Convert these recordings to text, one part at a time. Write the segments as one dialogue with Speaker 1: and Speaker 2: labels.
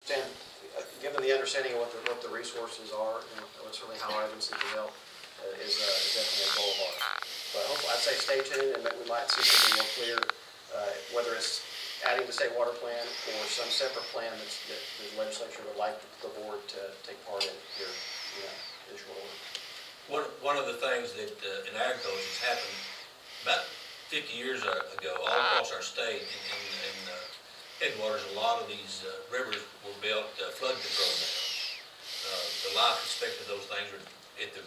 Speaker 1: And given the understanding of what the resources are, and certainly how our agency can help, is definitely a goal of ours. But hopefully, I'd say stay tuned, and that we might see something more clear, whether it's adding the state water plan or some separate plan that the legislature would like the board to take part in here in short order.
Speaker 2: One of the things that in agriculture has happened about 50 years ago all across our state in headwaters, a lot of these rivers were built flood control dams. The life expectancy of those things were at the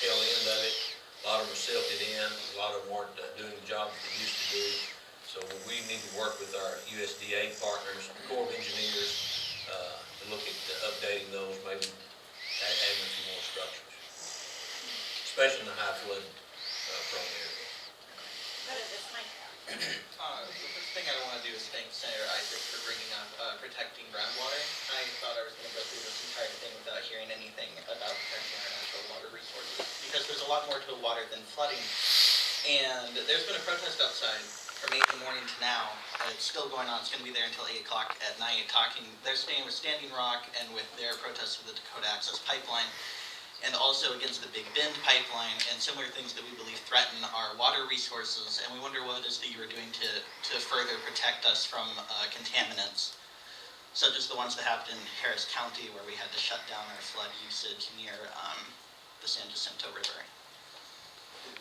Speaker 2: tail end of it. A lot of them were silted in. A lot of them weren't doing the job that they used to do. So we need to work with our USDA partners, Corps of Engineers, to look at updating those, maybe adding a few more structures, especially in the high flood prone areas.
Speaker 3: The first thing I want to do is thank Senator Isaac for bringing up protecting groundwater. I thought I was going to go through this entire thing without hearing anything about protecting our natural water resources, because there's a lot more to water than flooding. And there's been a protest outside from 8 in the morning to now. It's still going on. It's going to be there until 8 o'clock at night. They're staying with Standing Rock and with their protest of the Dakota Access Pipeline, and also against the Big Bend pipeline and similar things that we believe threaten our water resources. And we wonder what it is that you are doing to further protect us from contaminants, such as the ones that happened in Harris County, where we had to shut down our flood usage near the San Jacinto River.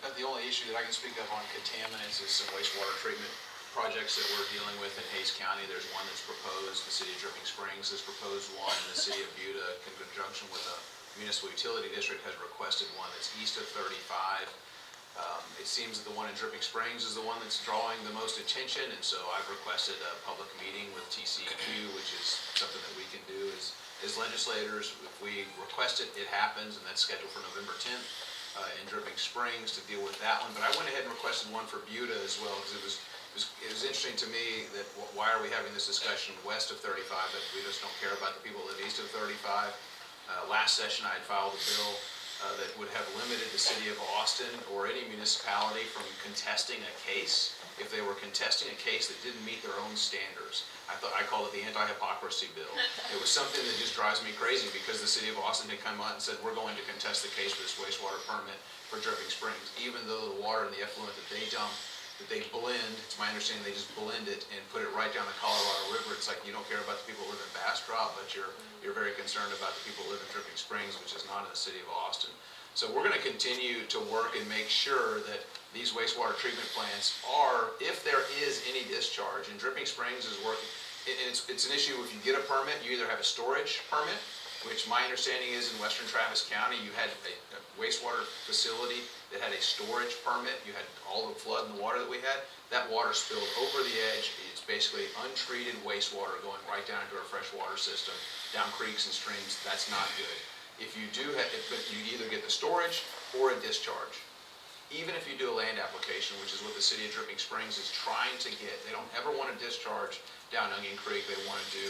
Speaker 4: But the only issue that I can speak of on contaminants is some wastewater treatment projects that we're dealing with in Hays County. There's one that's proposed. The city of Dripping Springs has proposed one. The city of Buda, in conjunction with a municipal utility district, has requested one that's east of 35. It seems that the one in Dripping Springs is the one that's drawing the most attention, and so I've requested a public meeting with TCEQ, which is something that we can do as legislators. If we request it, it happens, and that's scheduled for November 10th in Dripping Springs to deal with that one. But I went ahead and requested one for Buda as well, because it was interesting to me that why are we having this discussion west of 35, but we just don't care about the people that live east of 35. Last session I had filed a bill that would have limited the city of Austin or any municipality from contesting a case if they were contesting a case that didn't meet their own standards. I called it the anti-hypocrisy bill. It was something that just drives me crazy, because the city of Austin had come out and said, we're going to contest the case for this wastewater permit for Dripping Springs, even though the water and the effluent that they dump, that they blend, it's my understanding they just blend it and put it right down the Colorado River. It's like you don't care about the people who live in Bastrop, but you're very concerned about the people who live in Dripping Springs, which is not in the city of Austin. So we're going to continue to work and make sure that these wastewater treatment plants are, if there is any discharge, and Dripping Springs is working, and it's an issue. If you get a permit, you either have a storage permit, which my understanding is in western Travis County, you had a wastewater facility that had a storage permit. You had all the flood and the water that we had. That water spilled over the edge. It's basically untreated wastewater going right down into our freshwater system, down creeks and streams. That's not good. If you do have, you either get the storage or a discharge. Even if you do a land application, which is what the city of Dripping Springs is trying to get, they don't ever want to discharge down Onion Creek. They want to do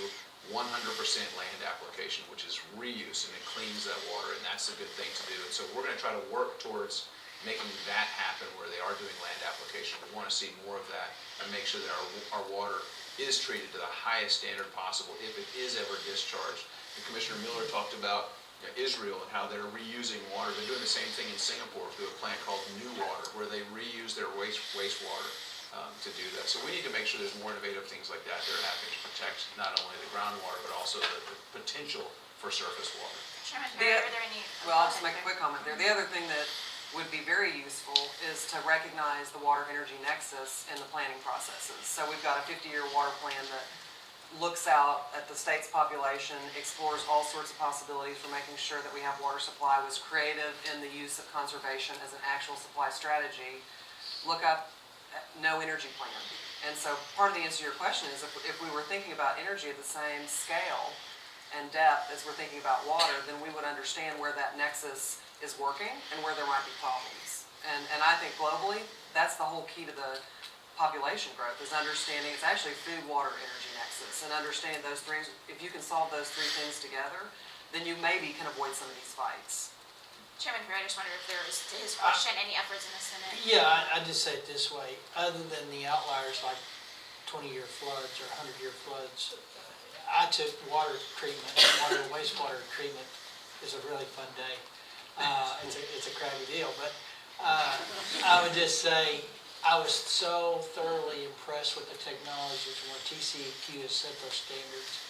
Speaker 4: 100% land application, which is reuse, and it cleans that water, and that's a good thing to do. And so we're going to try to work towards making that happen, where they are doing land application. We want to see more of that and make sure that our water is treated to the highest standard possible if it is ever discharged. And Commissioner Miller talked about Israel and how they're reusing water. They're doing the same thing in Singapore through a plant called New Water, where they reuse their wastewater to do that. So we need to make sure there's more innovative things like that that are happening to protect not only the groundwater, but also the potential for surface water.
Speaker 5: Chairman, are there any?
Speaker 6: Well, I'll just make a quick comment there. The other thing that would be very useful is to recognize the water energy nexus in the planning processes. So we've got a 50-year water plan that looks out at the state's population, explores all sorts of possibilities for making sure that we have water supply, was creative in the use of conservation as an actual supply strategy. Look up no energy plan. And so part of the answer to your question is if we were thinking about energy at the same scale and depth as we're thinking about water, then we would understand where that nexus is working and where there might be problems. And I think globally, that's the whole key to the population growth, is understanding it's actually food, water, energy nexus, and understanding those three. If you can solve those three things together, then you maybe can avoid some of these fights.
Speaker 5: Chairman Fair, I just wondered if there was, to his question, any efforts in the Senate?
Speaker 7: Yeah, I just say it this way. Other than the outliers like 20-year floods or 100-year floods, I took water treatment, wastewater treatment is a really fun day. It's a crowded deal, but I would just say, I was so thoroughly impressed with the technologies where TCEQ has set those standards.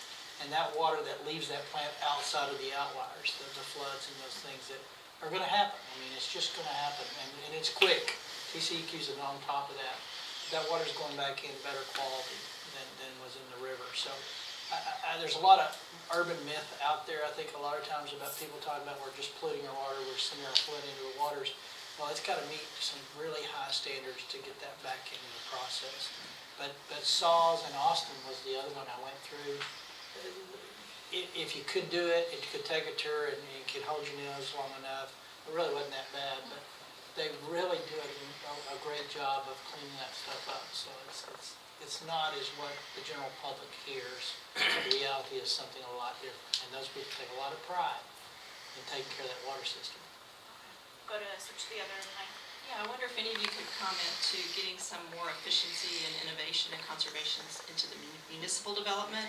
Speaker 7: And that water that leaves that plant outside of the outliers, the floods and those things that are gonna happen. I mean, it's just gonna happen, and it's quick. TCEQ's on top of that. That water's going back in better quality than was in the river. So there's a lot of urban myth out there, I think a lot of times, about people talking about we're just polluting our water, we're sending our flood into the waters. Well, it's gotta meet some really high standards to get that back into the process. But Saws and Austin was the other one I went through. If you could do it, it could take a tour and you could hold your nose long enough. It really wasn't that bad, but they really do a great job of cleaning that stuff up. So it's not as what the general public hears. The reality is something a lot different. And those people take a lot of pride in taking care of that water system.
Speaker 5: Go to switch to the other line.
Speaker 8: Yeah, I wonder if any of you could comment to getting some more efficiency and innovation and conservation into the municipal development.